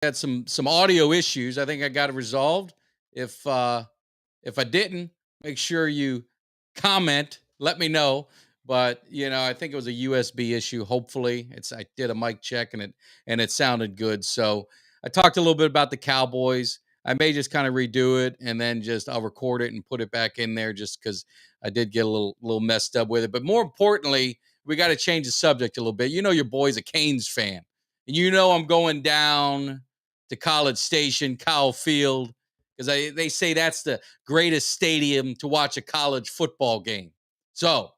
Had some audio issues. I think I got it resolved. If I didn't, make sure you comment, let me know. But I think it was a USB issue. Hopefully, I did a mic check and it sounded good. So I talked a little bit about the Cowboys. I may just kind of redo it and then just I'll record it and put it back in there just because I did get a little messed up with it. But more importantly, we got to change the subject a little bit. Your boy's a Canes fan, and I'm going down to College Station, Kyle Field, because they say that's the greatest stadium to watch a college football game. So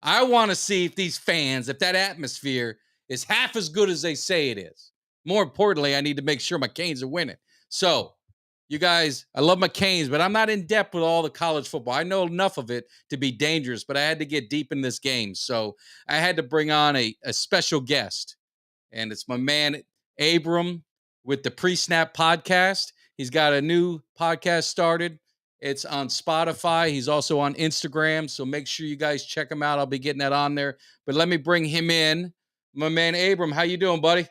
I want to see if that atmosphere is half as good as they say it is. More importantly, I need to make sure my Canes are winning. So, you guys, I love my Canes, but I'm not in depth with all the college football. I know enough of it to be dangerous, but I had to get deep in this game. So I had to bring on a special guest, and it's my man, Abram, with the Pre-Snap podcast. He's got a new podcast started. It's on Spotify. He's also on Instagram, so make sure you guys check him out. I'll be getting that on there. But let me bring him in. My man, Abram, how you doing, buddy?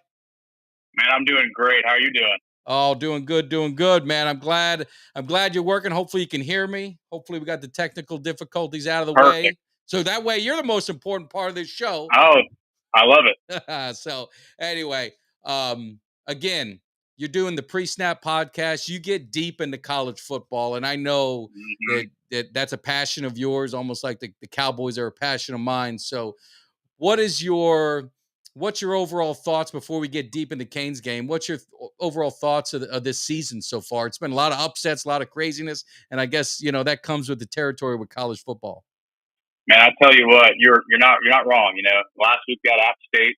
Man, I'm doing great. How are you doing? Oh, doing good, man. I'm glad you're working. Hopefully you can hear me. Hopefully we got the technical difficulties out of the way. So that way you're the most important part of this show. Oh, I love it. So anyway, again, you're doing the Pre-Snap podcast. You get deep into college football, and I know that's a passion of yours, almost like the Cowboys are a passion of mine. So what's your overall thoughts before we get deep into Canes game? What's your overall thoughts of this season so far? It's been a lot of upsets, a lot of craziness, and I guess that comes with the territory with college football. Man, I tell you what, you're not wrong. Last week we got App State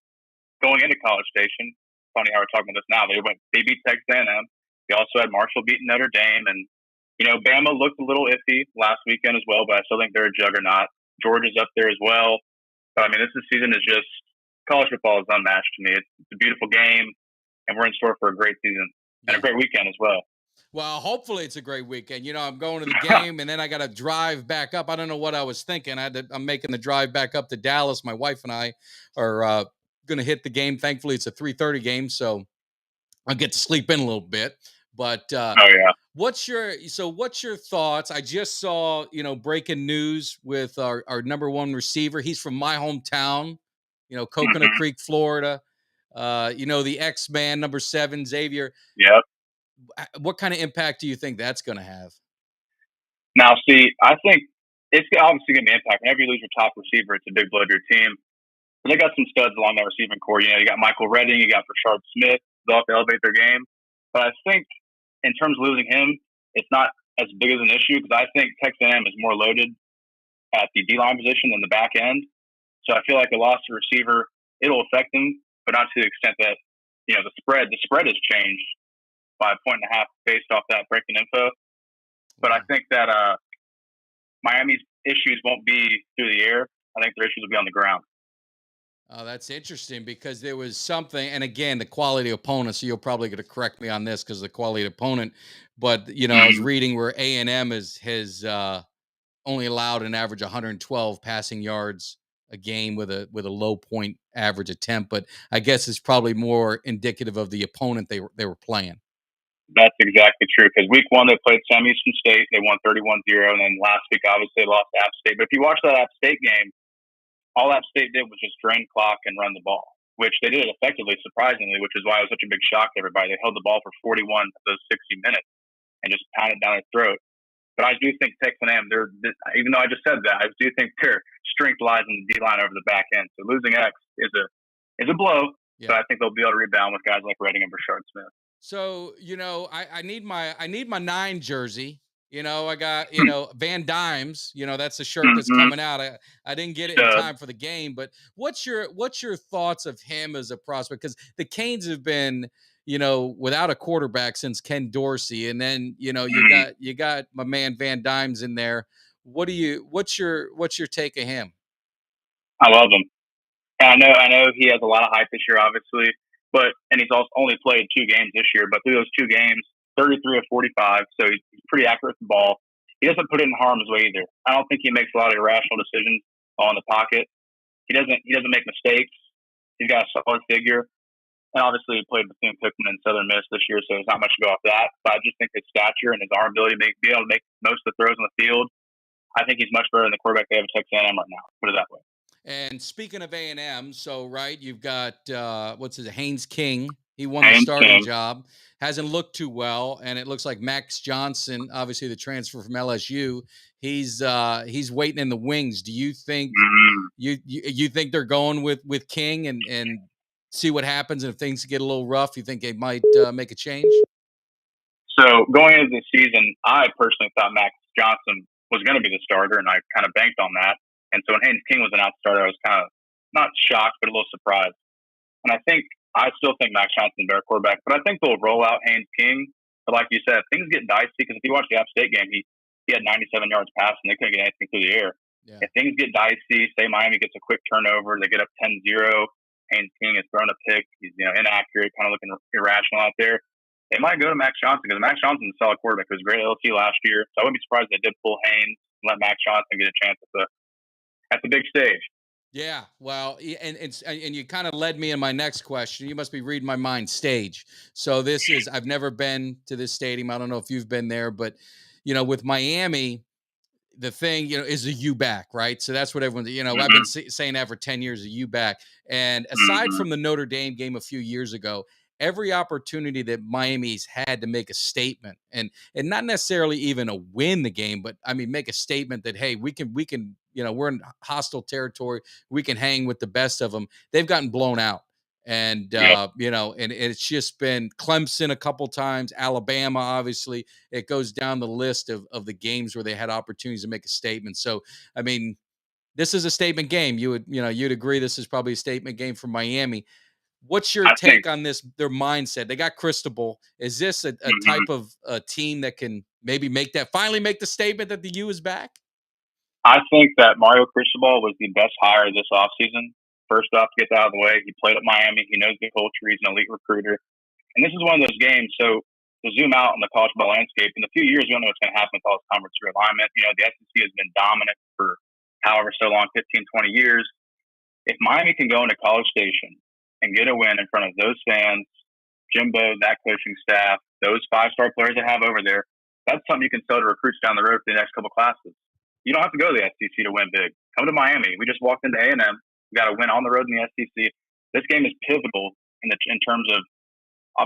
going into College Station. Funny how we're talking about this now. They beat Texas A&M. They also had Marshall beating Notre Dame, and Bama looked a little iffy last weekend as well, but I still think they're a juggernaut. Georgia's up there as well. But I mean, this season is just college football is unmatched to me. It's a beautiful game, and we're in store for a great season and a great weekend as well. Well, hopefully it's a great weekend. I'm going to the game, and then I got to drive back up. I don't know what I was thinking. I'm making the drive back up to Dallas. My wife and I are going to hit the game. Thankfully, it's a 3:30 game, so I'll get to sleep in a little bit. But oh yeah, what's your thoughts? I just saw breaking news with our number one receiver. He's from my hometown, Coconut Creek, Florida. The X-Man number 7, Xavier. Yep. What kind of impact do you think that's going to have? Now, see, I think it's obviously going to be impact. Whenever you lose your top receiver, it's a big blow to your team. But they got some studs along that receiving core. You got Michael Redding, you got Rashard Smith. They'll have to elevate their game. But I think in terms of losing him, it's not as big as an issue because I think Texas A&M is more loaded at the D-line position than the back end. So I feel like a loss to receiver, it'll affect them, but not to the extent that, the spread has changed by 1.5 based off that breaking info. But I think that Miami's issues won't be through the air. I think their issues will be on the ground. Oh, that's interesting because there was something, and again, the quality opponent. So you're probably going to correct me on this because the quality opponent. But I was reading where A&M has only allowed an average 112 passing yards a game with a low point average attempt. But I guess it's probably more indicative of the opponent they were playing. That's exactly true because week 1 they played Sam Houston State. They won 31-0, and then last week obviously they lost to App State. But if you watch that App State game, all App State did was just drain clock and run the ball, which they did it effectively, surprisingly, which is why it was such a big shock to everybody. They held the ball for 41 of those 60 minutes and just pounded down their throat. But I do think Texas A&M, even though I just said that, I do think their strength lies in the D-line over the back end. So losing X is a blow, but I think they'll be able to rebound with guys like Redding and Rashard Smith. So, I need my 9 jersey. I got, Van Dimes, that's the shirt that's coming out. I didn't get it in time for the game, but what's your thoughts of him as a prospect? Because the Canes have been, without a quarterback since Ken Dorsey. And then, you got my man Van Dimes in there. What's your take of him? I love him. And I know he has a lot of hype this year, obviously, and he's also only played 2 games this year, but through those 2 games, 33 of 45, so he's pretty accurate with the ball. He doesn't put it in harm's way either. I don't think he makes a lot of irrational decisions on the pocket. He doesn't make mistakes. He's got a solid figure. And obviously, he played between Pickman and Southern Miss this year, so there's not much to go off that. But I just think his stature and his arm ability to be able to make most of the throws on the field, I think he's much better than the quarterback they have at Texas A&M right now. Put it that way. And speaking of A&M, so right, you've got what's his Haynes King. He won the Haynes starting King. job. Hasn't looked too well, and it looks like Max Johnson, obviously the transfer from LSU, he's waiting in the wings. Do you think you think they're going with King and see what happens, and if things get a little rough, you think they might make a change? So going into the season, I personally thought Max Johnson was going to be the starter, and I kind of banked on that. And so when Haynes King was announced starter, I was kind of not shocked, but a little surprised. And I still think Max Johnson's a better quarterback, but I think they'll roll out Haynes King. But like you said, things get dicey because if you watch the App State game, he had 97 yards passing. They couldn't get anything through the air. Yeah. If things get dicey, say Miami gets a quick turnover, they get up 10-0, Haynes King has thrown a pick, he's inaccurate, kind of looking irrational out there. They might go to Max Johnson because Max Johnson's a solid quarterback. He was great at LSU last year, so I wouldn't be surprised if they did pull Haynes and let Max Johnson get a chance at the big stage. Yeah, well, and you kind of led me in my next question. You must be reading my mind. Stage. So this is I've never been to this stadium. I don't know if you've been there, but with Miami, the thing is a U back, right? So that's what everyone's. I've been saying that for 10 years, a U back. And aside from the Notre Dame game a few years ago, every opportunity that Miami's had to make a statement and not necessarily even a win the game, but I mean make a statement that hey, we can we're in hostile territory, we can hang with the best of them. They've gotten blown out. And and it's just been Clemson a couple times, Alabama, obviously. It goes down the list of the games where they had opportunities to make a statement. So I mean, this is a statement game. You'd agree this is probably a statement game for Miami. What's your take on this? Their mindset. They got Cristobal. Is this a type of a team that can maybe finally make the statement that the U is back? I think that Mario Cristobal was the best hire this offseason. First off, to get that out of the way, he played at Miami. He knows the culture. He's an elite recruiter. And this is one of those games. So to zoom out on the college ball landscape, in a few years, we don't know what's going to happen with all this conference realignment. The SEC has been dominant for however so long, 15, 20 years. If Miami can go into College Station and get a win in front of those fans, Jimbo, that coaching staff, those five-star players they have over there, that's something you can sell to recruits down the road for the next couple classes. You don't have to go to the SEC to win big. Come to Miami. We just walked into A&M. We got to win on the road in the SEC. This game is pivotal in terms of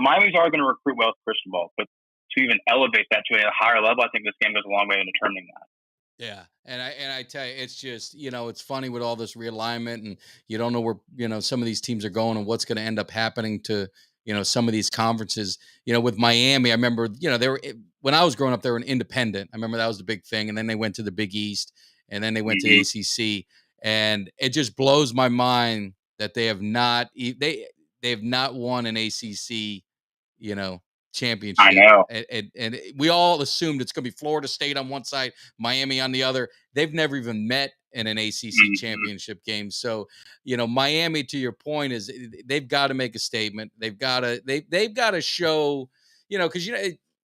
Miami's already going to recruit well with Cristobal, but to even elevate that to a higher level, I think this game goes a long way in determining that. Yeah, and I tell you, it's just it's funny with all this realignment, and you don't know where some of these teams are going and what's going to end up happening to some of these conferences. With Miami, I remember they were when I was growing up, they were an independent. I remember that was the big thing, and then they went to the Big East, and then they went to the ACC, and it just blows my mind that they have not won an ACC championship. I know. And we all assumed it's going to be Florida State on one side, Miami on the other. They've never even met in an ACC championship game. So, Miami, to your point, is they've got to make a statement. They've got to show, because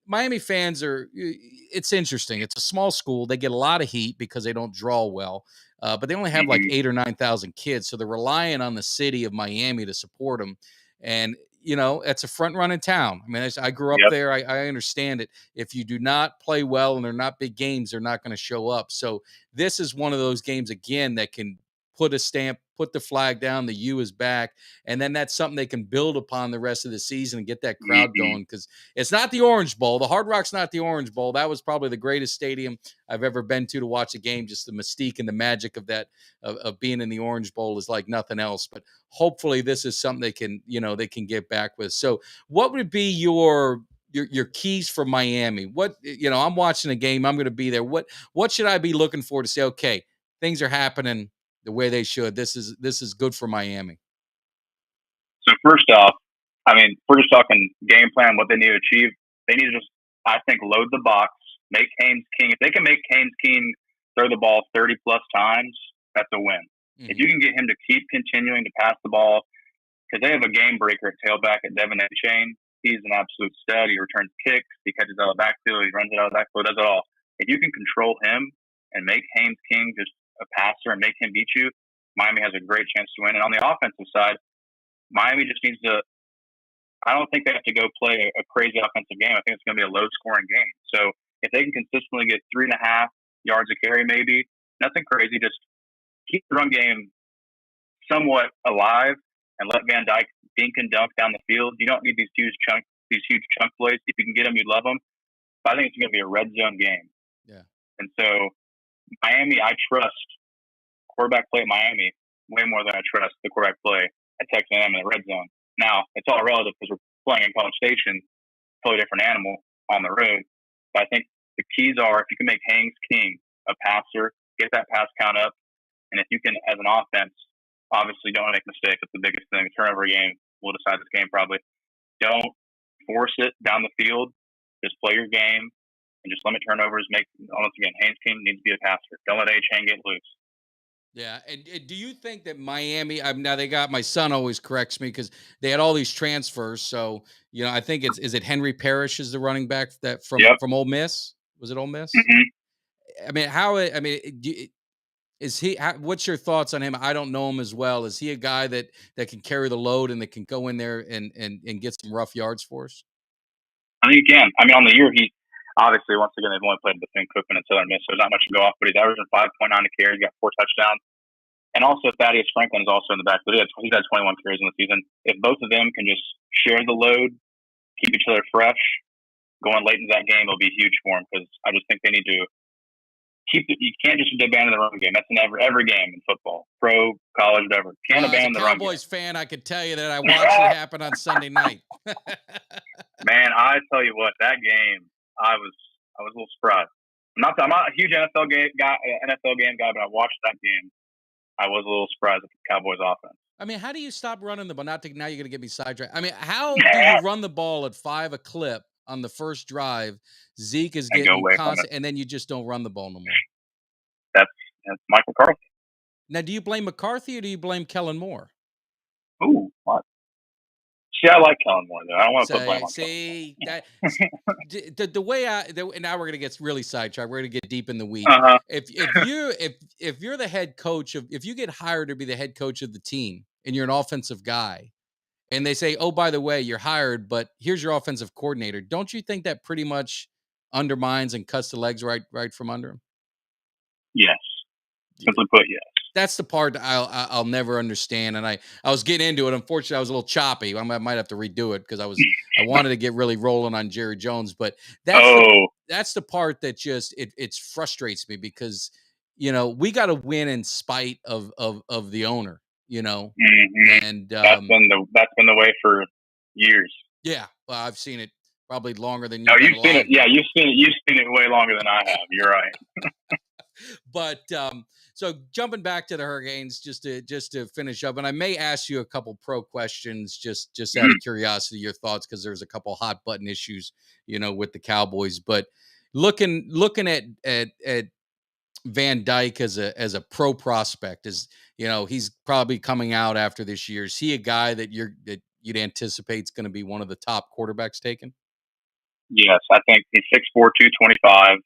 Miami fans it's interesting. It's a small school. They get a lot of heat because they don't draw well. But they only have like 8,000 or 9,000 kids. So they're relying on the city of Miami to support them. And it's a front running town. I mean, I grew up there. I understand it. If you do not play well and they're not big games, they're not going to show up. So this is one of those games, again, that can put a stamp, put the flag down, the U is back. And then that's something they can build upon the rest of the season and get that crowd going, because it's not the Orange Bowl. The Hard Rock's not the Orange Bowl. That was probably the greatest stadium I've ever been to watch a game. Just the mystique and the magic of that, of being in the Orange Bowl is like nothing else. But hopefully this is something they can get back with. So what would be your keys for Miami? What, I'm watching a game, I'm going to be there. What should I be looking for to say, okay, things are happening the way they should? This is good for Miami. So first off, I mean, we're just talking game plan, what they need to achieve. They need to just, I think, load the box, make Haynes King. If they can make Haynes King throw the ball 30 plus times, that's a win. Mm-hmm. If you can get him to keep continuing to pass the ball, because they have a game breaker at tailback at Devin Chain. He's an absolute stud. He returns kicks. He catches out of the backfield. He runs it out of the backfield. Does it all. If you can control him and make Haynes King just a passer and make him beat you, Miami has a great chance to win. And on the offensive side, Miami just needs to I don't think they have to go play a crazy offensive game. I think it's going to be a low scoring game. So if they can consistently get 3.5 yards a carry, maybe nothing crazy, just keep the run game somewhat alive and let Van Dyke dink and dunk down the field. You don't need these huge chunk plays. If you can get them, you love them. But I think it's going to be a red zone game. Yeah. And so Miami, I trust quarterback play at Miami way more than I trust the quarterback play at Texas A&M in the red zone. Now, it's all relative because we're playing in College Station, totally different animal on the road. But I think the keys are if you can make Haynes King a passer, get that pass count up, and if you can, as an offense, obviously don't make mistakes. That's the biggest thing. The turnover game will decide this game probably. Don't force it down the field. Just play your game and just limit turnovers. Once again, Haynes King needs to be a passer. Don't let A-Chain get loose. Yeah, and do you think that Miami? Now they got my son always corrects me because they had all these transfers. So I think is it Henry Parrish is the running back that from Ole Miss? Was it Ole Miss? Mm-hmm. I mean, is he? What's your thoughts on him? I don't know him as well. Is he a guy that can carry the load and that can go in there and get some rough yards for us? I think he can. I mean, on the year, he obviously, once again, they've only played between Cookman and Southern Miss, so there's not much to go off, but he's averaging 5.9 a carry. He's got 4 touchdowns. And also, Thaddeus Franklin is also in the backfield. He's had 21 carries in the season. If both of them can just share the load, keep each other fresh, going late into that game, it'll be huge for them because I just think they need to keep it. You can't just abandon the run game. That's in every game in football, pro, college, whatever. Can't abandon the run game. As a Cowboys fan, I could tell you that I watched it happen on Sunday night. Man, I tell you what, that game, I was a little surprised. I'm not a huge NFL game guy, but I watched that game. I was a little surprised at the Cowboys offense. I mean, how do you stop running the ball? Now you're going to get me sidetracked. I mean, how do you run the ball at 5 a clip on the first drive? Zeke is getting constant, and then you just don't run the ball no more. That's Mike McCarthy. Now, do you blame McCarthy or do you blame Kellen Moore? Ooh, what? See, I like Kellen Moore, though. I don't want to put blame on that. The way and now we're gonna get really sidetracked. We're gonna get deep in the weeds. If you're the head coach if you get hired to be the head coach of the team and you're an offensive guy, and they say, oh, by the way, you're hired, but here's your offensive coordinator. Don't you think that pretty much undermines and cuts the legs right from under him? Yes. Simply put, yes. That's the part I'll never understand. And I was getting into it. Unfortunately, I was a little choppy. I might have to redo it because I wanted to get really rolling on Jerry Jones. But that's the part that just it frustrates me because we got to win in spite of the owner. Mm-hmm. And that's been the way for years. Yeah, well, I've seen it probably longer than you've seen it. Yeah, you've seen it way longer than I have. You're right. But so jumping back to the Hurricanes, just to finish up, and I may ask you a couple pro questions, just out of curiosity, your thoughts, because there's a couple hot button issues, with the Cowboys. But looking at Van Dyke as a pro prospect, he's probably coming out after this year. Is he a guy that you'd anticipate is going to be one of the top quarterbacks taken? Yes, I think he's 6'4", 225.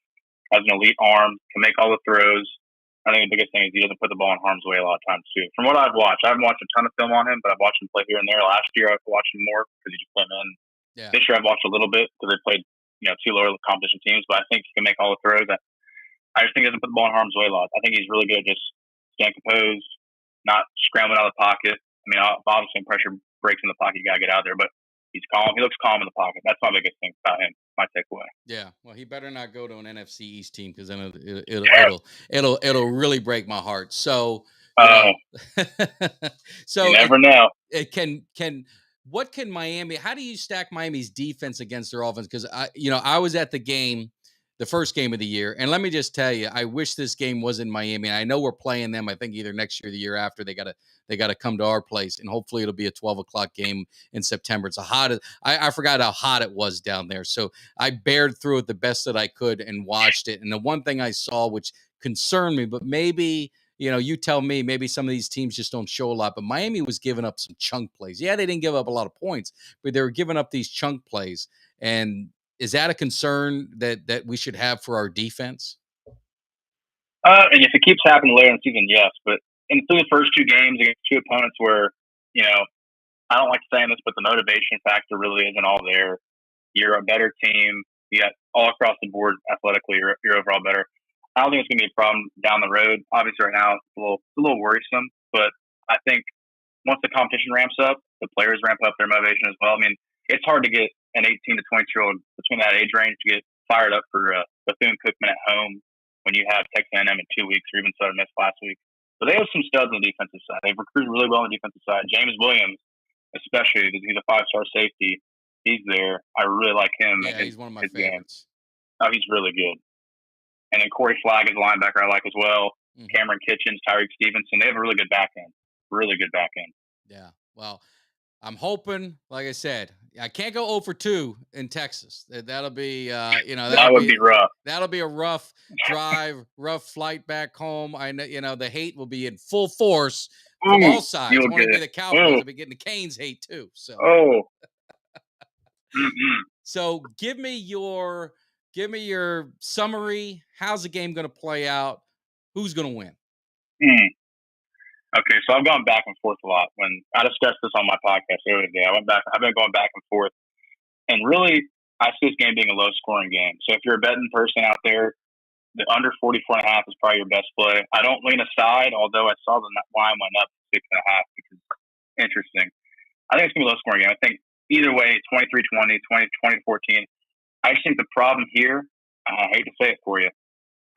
Has an elite arm, can make all the throws. I think the biggest thing is he doesn't put the ball in harm's way a lot of times too. From what I've watched, I haven't watched a ton of film on him, but I've watched him play here and there. Last year, I've watched him more because he just played in. Yeah. This year, I've watched a little bit because they played, 2 lower competition teams. But I think he can make all the throws. I just think he doesn't put the ball in harm's way a lot. I think he's really good at just staying composed, not scrambling out of the pocket. I mean, obviously, when pressure breaks in the pocket, you gotta get out there. But he's calm. He looks calm in the pocket. That's my biggest thing about him. My takeaway. Yeah, well, he better not go to an NFC East team because then it'll really break my heart. So, so you never know. What can Miami? How do you stack Miami's defense against their offense? Because I was at the game, the first game of the year, and let me just tell you, I wish this game was in Miami. And I know we're playing them. I think either next year or the year after. They got to come to our place, and hopefully it'll be a 12:00 game in September. It's I forgot how hot it was down there, so I bared through it the best that I could and watched it. And the one thing I saw, which concerned me, but maybe you tell me, maybe some of these teams just don't show a lot. But Miami was giving up some chunk plays. Yeah, they didn't give up a lot of points, but they were giving up these chunk plays. And is that a concern that we should have for our defense? And if it keeps happening later in the season, yes. But through the first 2 games against 2 opponents where, I don't like saying this, but the motivation factor really isn't all there. You're a better team. You got all across the board athletically, you're overall better. I don't think it's going to be a problem down the road. Obviously, right now it's a little worrisome, but I think once the competition ramps up, the players ramp up their motivation as well. I mean, it's hard to get an 18 to 20-year-old between that age range to get fired up for Bethune-Cookman at home when you have Texas A&M in 2 weeks or even Southern Miss last week. But they have some studs on the defensive side. They've recruited really well on the defensive side. James Williams, especially, he's a 5-star safety. He's there. I really like him. Yeah, he's one of my favorites. Oh, he's really good. And then Corey Flagg is a linebacker I like as well. Mm-hmm. Cameron Kitchens, Tyreek Stevenson. They have a really good back end. Really good back end. Yeah. Well, I'm hoping, like I said, I can't go 0 for 2 in Texas. That'll be, that would be rough. That'll be a rough drive, rough flight back home. I know, the hate will be in full force from all sides. It won't be the Cowboys. I'll be getting the Canes hate too. So, So give me your summary. How's the game going to play out? Who's going to win? Okay, so I've gone back and forth a lot. When I discussed this on my podcast the other day, I've been going back and forth, and really, I see this game being a low-scoring game. So if you're a betting person out there, the under 44.5 is probably your best play. I don't lean aside, although I saw the line went up to 6.5, which is interesting. I think it's going to be a low-scoring game. I think either way, 23-20, 20-14. I just think the problem here, I hate to say it for you,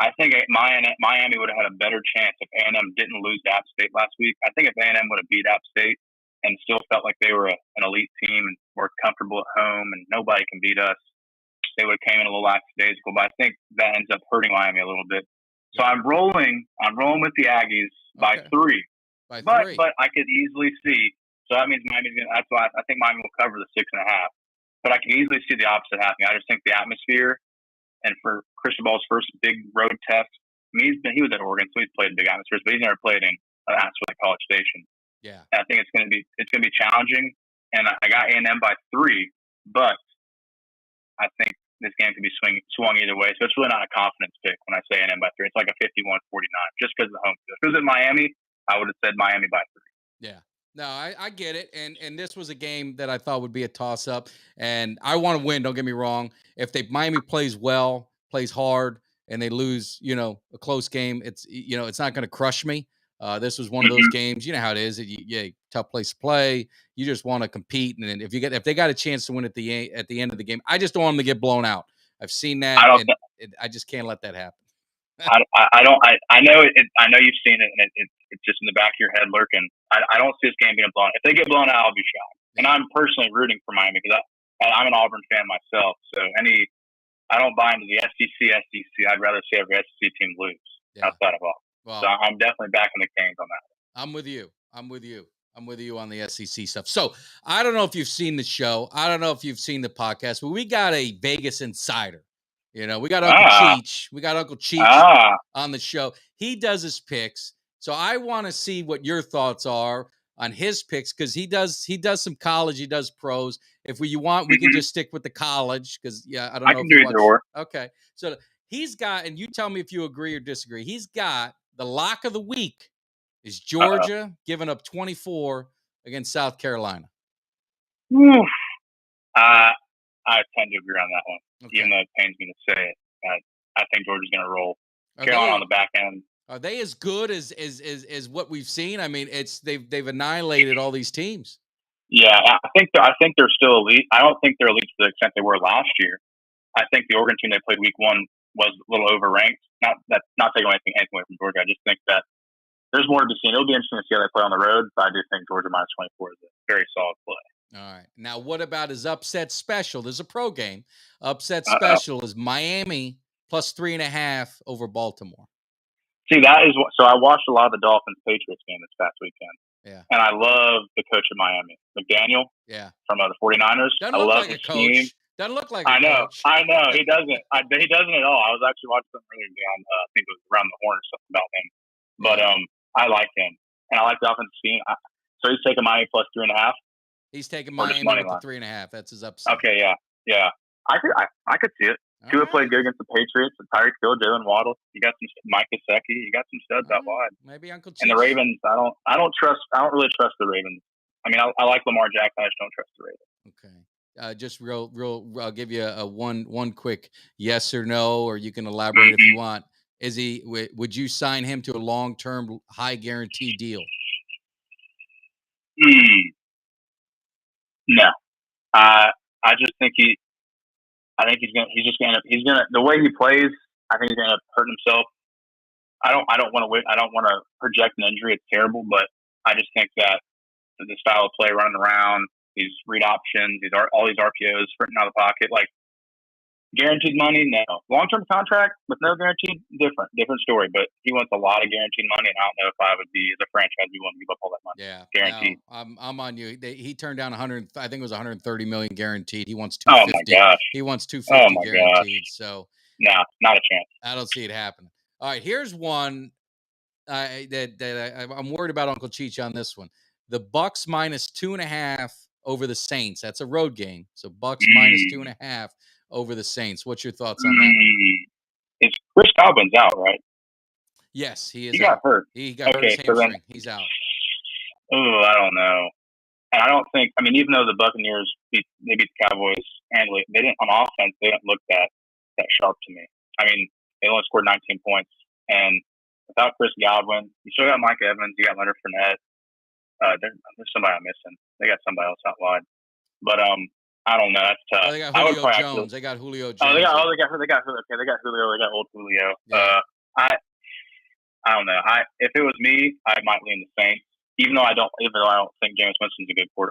I think Miami would have had a better chance if A&M didn't lose to App State last week. I think if A&M would have beat App State and still felt like they were an elite team and were comfortable at home and nobody can beat us, they would have came in a little lackadaisical. But I think that ends up hurting Miami a little bit. So I'm rolling with the Aggies by 3. But I could easily see. So that means Miami's going. That's why I think Miami will cover the 6.5. But I can easily see the opposite happening. I just think the atmosphere. And for Christian Ball's first big road test, I mean, he was at Oregon, so he's played big atmospheres, but he's never played in an atmosphere like College Station. Yeah, and I think it's going to be challenging. And I got A&M by 3, but I think this game could be swung either way. So it's really not a confidence pick when I say A&M by 3. It's like a 51-49 just because of the home field. If it was in Miami, I would have said Miami by 3. Yeah. No, I get it. And this was a game that I thought would be a toss-up. And I want to win, don't get me wrong. If Miami plays well, plays hard, and they lose, a close game, it's not going to crush me. This was one of those games. You know how it is. Tough place to play. You just want to compete. And if they got a chance to win at the end of the game, I just don't want them to get blown out. I've seen that. I just can't let that happen. I know you've seen it, and it's just in the back of your head lurking. I don't see this game being blown. If they get blown out, I'll be shocked. And I'm personally rooting for Miami because I'm an Auburn fan myself. So I don't buy into the SEC. I'd rather see every SEC team lose outside of Auburn. Well, so I'm definitely backing the Canes on that. I'm with you on the SEC stuff. So I don't know if you've seen the show. I don't know if you've seen the podcast, but we got a Vegas insider. We got Uncle Cheech. We got Uncle Cheech on the show. He does his picks. So I want to see what your thoughts are on his picks because he does some college. He does pros. If you want, we can just stick with the college because, I don't know. I can do either or. Okay. So he's got, and you tell me if you agree or disagree, he's got the lock of the week is Georgia giving up 24 against South Carolina. Oof. I tend to agree on that one, even though it pains me to say it. I think Georgia's going to roll. Carolina on the back end. Are they as good as what we've seen? I mean, they've annihilated all these teams. Yeah, I think they're still elite. I don't think they're elite to the extent they were last year. I think the Oregon team they played week 1 was a little overranked. Not taking anything away from Georgia. I just think that there's more to be seen. It'll be interesting to see how they play on the road, but I do think Georgia minus 24 is a very solid play. All right. Now, what about his upset special? There's a pro game. Upset special is Miami plus 3.5 over Baltimore. See, that is what. So I watched a lot of the Dolphins-Patriots game this past weekend. Yeah. And I love the coach of Miami, McDaniel. Yeah. From the 49ers. Doesn't look like a coach. Doesn't look like a coach. I know. He doesn't. He doesn't at all. I was actually watching something earlier today on, I think it was Around the Horn or something about him. But I like him. And I like the offensive scheme. So he's taking Miami plus 3.5. He's taking Miami with the 3.5. That's his upside. Okay, yeah. I could see it. Tua played good against the Patriots. Tyreek Hill, Jalen Waddle. You got some Mike Gesicki. You got some studs out wide. Maybe Uncle Cheech. And the Ravens. I don't really trust the Ravens I mean, I like Lamar Jackson. I just don't trust the Ravens. Okay. Just real. I'll give you a one quick yes or no, or you can elaborate if you want. Is he? Would you sign him to a long-term, high guarantee deal? No. I just think I think he's just gonna the way he plays. I think he's gonna hurt himself. I don't want to project an injury. It's terrible, but I just think that the style of play, running around, these read options, all these RPOs, sprinting out of the pocket, like guaranteed money, no. Long term contract with no guarantee, different story. But he wants a lot of guaranteed money, and I don't know if I would be as a franchise we want to give up all that money. Yeah, guaranteed. No, I'm on you. He turned down 100. I think it was 130 million guaranteed. He wants 250. Oh my gosh. He wants 250 guaranteed. Gosh. So no, not a chance. I don't see it happening. All right, here's one I'm worried about Uncle Cheech on this one. The Bucks minus 2.5 over the Saints. That's a road game. So Bucks minus 2.5 over the Saints. What's your thoughts on that? It's Chris Godwin's out, right? Yes, he is. He got hurt. He got hurt his hamstring. He's out. Oh, I don't know. And I don't think. I mean, even though the Buccaneers beat the Cowboys handily, they didn't on offense. They didn't look that sharp to me. I mean, they only scored 19 points, and without Chris Godwin, you still got Mike Evans. You got Leonard Fournette. There's somebody I'm missing. They got somebody else out wide, but I don't know. That's tough. They got Julio Jones. They got Julio Jones. They got Julio. They got Julio. Yeah. I don't know. If it was me, I might lean the Saints. Even though I don't think Jameis Winston's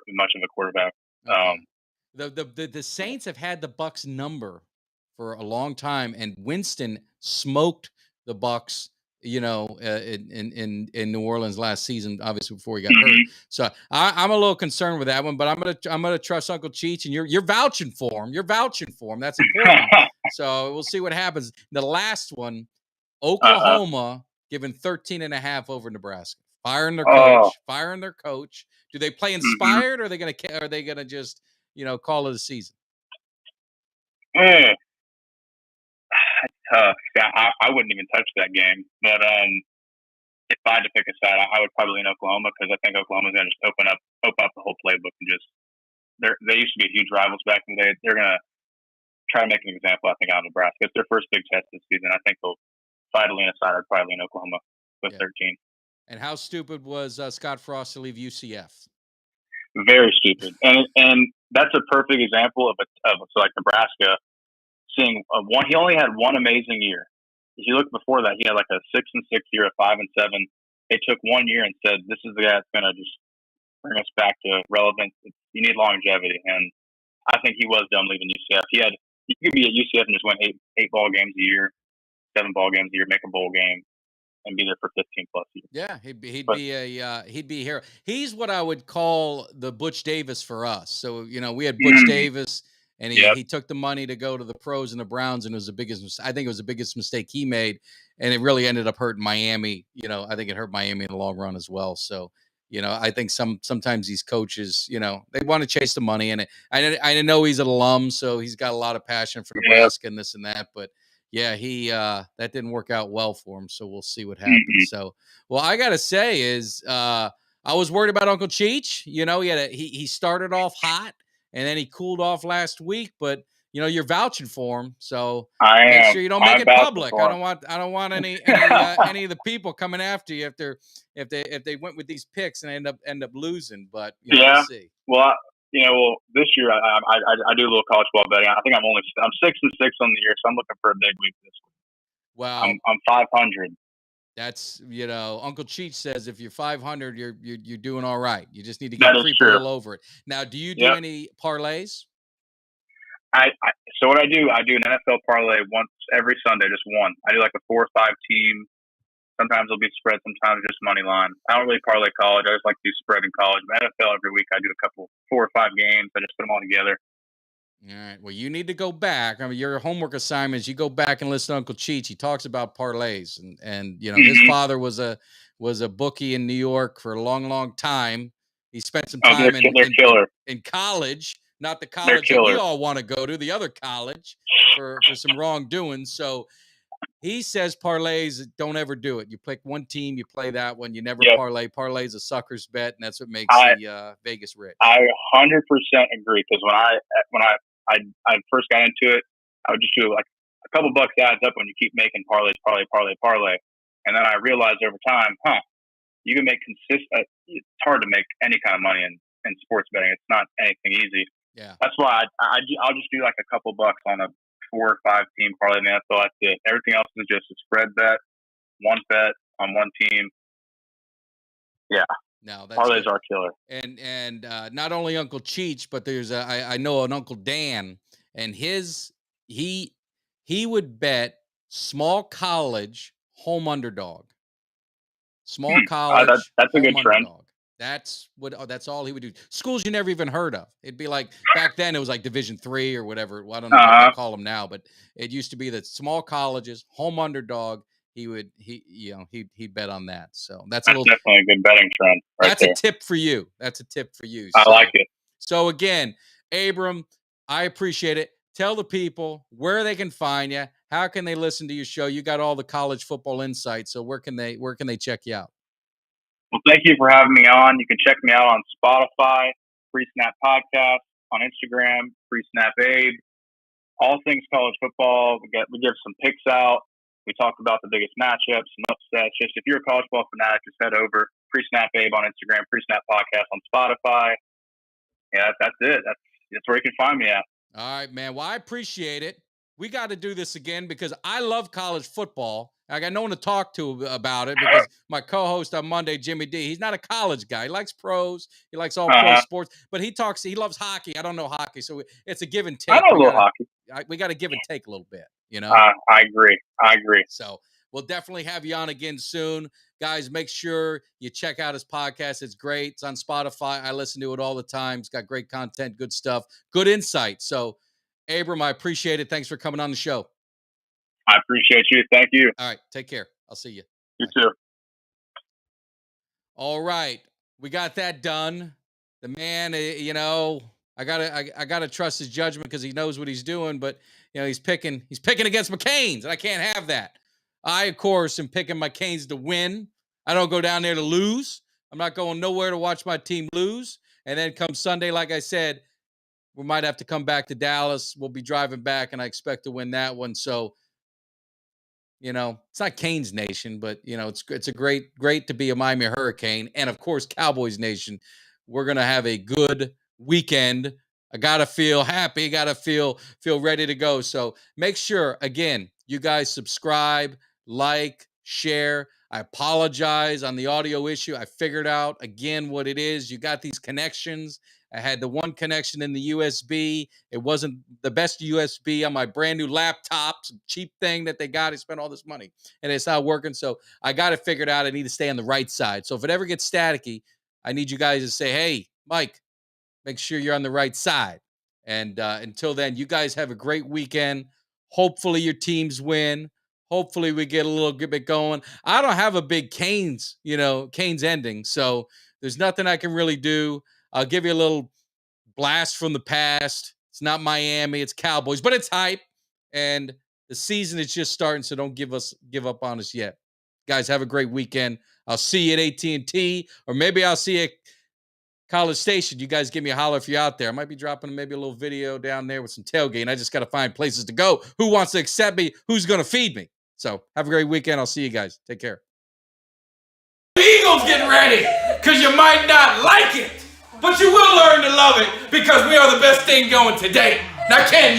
much of a quarterback. Okay. The Saints have had the Bucks number for a long time, and Winston smoked the Bucks. In New Orleans last season, obviously before he got hurt. So I'm a little concerned with that one, but I'm gonna trust Uncle Cheech, and you're vouching for him. You're vouching for him. That's important. So we'll see what happens. The last one, Oklahoma giving 13.5 over Nebraska. Firing their coach. Do they play inspired, or are they gonna just call it a season? Tough. I wouldn't even touch that game. But if I had to pick a side, I would probably lean Oklahoma, because I think Oklahoma's going to just open up the whole playbook, and just they used to be huge rivals back in the day. They're going to try to make an example, I think, out of Nebraska. It's their first big test this season. I think they'll try to lean aside. I'd probably lean Oklahoma with 13. And how stupid was Scott Frost to leave UCF? Very stupid. And that's a perfect example of like Nebraska. Seeing he only had one amazing year. If you look before that, he had like a 6-6 year, a 5-7. They took 1 year and said, "This is the guy that's going to just bring us back to relevance. You need longevity." And I think he was dumb leaving UCF. You could be at UCF and just win eight ball games a year, 7 ball games a year, make a bowl game, and be there for 15+ years. Yeah, he'd be a hero. He's what I would call the Butch Davis for us. So we had Butch Davis. And he took the money to go to the pros and the Browns, and I think it was the biggest mistake he made, and it really ended up hurting Miami. I think it hurt Miami in the long run as well. So, I think sometimes these coaches, they want to chase the money, and I know he's an alum, so he's got a lot of passion for Nebraska and this and that. But yeah, that didn't work out well for him. So we'll see what happens. So, well, I gotta say is I was worried about Uncle Cheech. He started off hot. And then he cooled off last week, but you're vouching for him, so make sure you don't make it public. I don't want any any of the people coming after you if they went with these picks and end up losing. But we'll see. Well, this year I do a little college ball betting. I think I'm 6-6 on the year, so I'm looking for a big week this week. Wow, I'm 500. That's Uncle Cheech says if you're 500, you're doing all right. You just need to get creep a little over it. Now, do you do any parlays? So what I do an NFL parlay once every Sunday, just one. I do like a 4 or 5 team. Sometimes it'll be spread, sometimes just money line. I don't really parlay college. I just like to do spread in college. But NFL every week, I do a couple 4 or 5 games. I just put them all together. All right. Well, you need to go back. I mean, your homework assignments. You go back and listen to Uncle Cheech. He talks about parlays, and his father was a bookie in New York for a long time. He spent some time in college, not the college that we all want to go to, the other college for some wrongdoing. So He says parlays, don't ever do it. You pick one team, you play that one. You never Yep. parlay. Parlay is a sucker's bet, and that's what makes the Vegas rich. I 100% agree, because when I first got into it, I would just do like a couple bucks adds up when you keep making parlay, and then I realized over time, you can make consistent. It's hard to make any kind of money in sports betting. It's not anything easy. Yeah, that's why I'll just do like a couple bucks on a 4 or 5 team parlay in the NFL. That's it. Everything else is just a spread bet, one bet on one team. Yeah. No, that's parlays are killer. And not only Uncle Cheech, but there's I know an Uncle Dan, and he would bet small college home underdog. Small college. That's a good trend. That's all he would do. Schools you never even heard of. It'd be like back then it was like Division III or whatever. Well, I don't know what they call them now, but it used to be that small colleges, home underdog. He'd bet on that. So that's definitely a good betting trend. That's a tip for you. I like it. So again, Abram, I appreciate it. Tell the people where they can find you. How can they listen to your show? You got all the college football insights. So where can they check you out? Well, thank you for having me on. You can check me out on Spotify, Free Snap Podcast, on Instagram, Free Snap Abe. All things college football. We give some picks out. We talk about the biggest matchups and upsets. Just if you're a college football fanatic, just head over Free Snap Abe on Instagram, Free Snap Podcast on Spotify. Yeah, that's it. That's where you can find me at. All right, man. Well, I appreciate it. We got to do this again because I love college football. I got no one to talk to about it because my co-host on Monday, Jimmy D, he's not a college guy. He likes pros. He likes all pro sports, but he loves hockey. I don't know hockey, so it's a give and take. I know a little hockey. We got to give and take a little bit, you know? I agree. So we'll definitely have you on again soon. Guys, make sure you check out his podcast. It's great. It's on Spotify. I listen to it all the time. It's got great content, good stuff, good insight. So, Abram, I appreciate it. Thanks for coming on the show. I appreciate you. Thank you. All right. Take care. I'll see you. You too. All right. We got that done. The man, I gotta trust his judgment because he knows what he's doing, but he's picking against my Canes, and I can't have that. I, of course, am picking my Canes to win. I don't go down there to lose. I'm not going nowhere to watch my team lose. And then come Sunday, like I said, we might have to come back to Dallas. We'll be driving back, and I expect to win that one. So, it's not Canes Nation, but, it's a great to be a Miami Hurricane. And, of course, Cowboys Nation. We're going to have a good weekend. I got to feel happy, got to feel ready to go. So make sure, again, you guys subscribe, like, share. I apologize on the audio issue. I figured out, again, what it is. You got these connections. I had the one connection in the USB. It wasn't the best USB on my brand new laptop, some cheap thing that they got. I spent all this money, and it's not working. So I got it figured out. I need to stay on the right side. So if it ever gets staticky, I need you guys to say, hey, Mike, make sure you're on the right side. And until then, you guys have a great weekend. Hopefully your teams win. Hopefully we get a little bit going. I don't have a big Canes ending. So there's nothing I can really do. I'll give you a little blast from the past. It's not Miami, it's Cowboys, but it's hype. And the season is just starting, so don't give up on us yet. Guys, have a great weekend. I'll see you at AT&T, or maybe I'll see you at College Station. You guys give me a holler if you're out there. I might be dropping maybe a little video down there with some tailgating. I just got to find places to go. Who wants to accept me? Who's going to feed me? So have a great weekend. I'll see you guys. Take care. The Eagles getting ready, because you might not like it, but you will learn to love it because we are the best thing going today. Now, can you?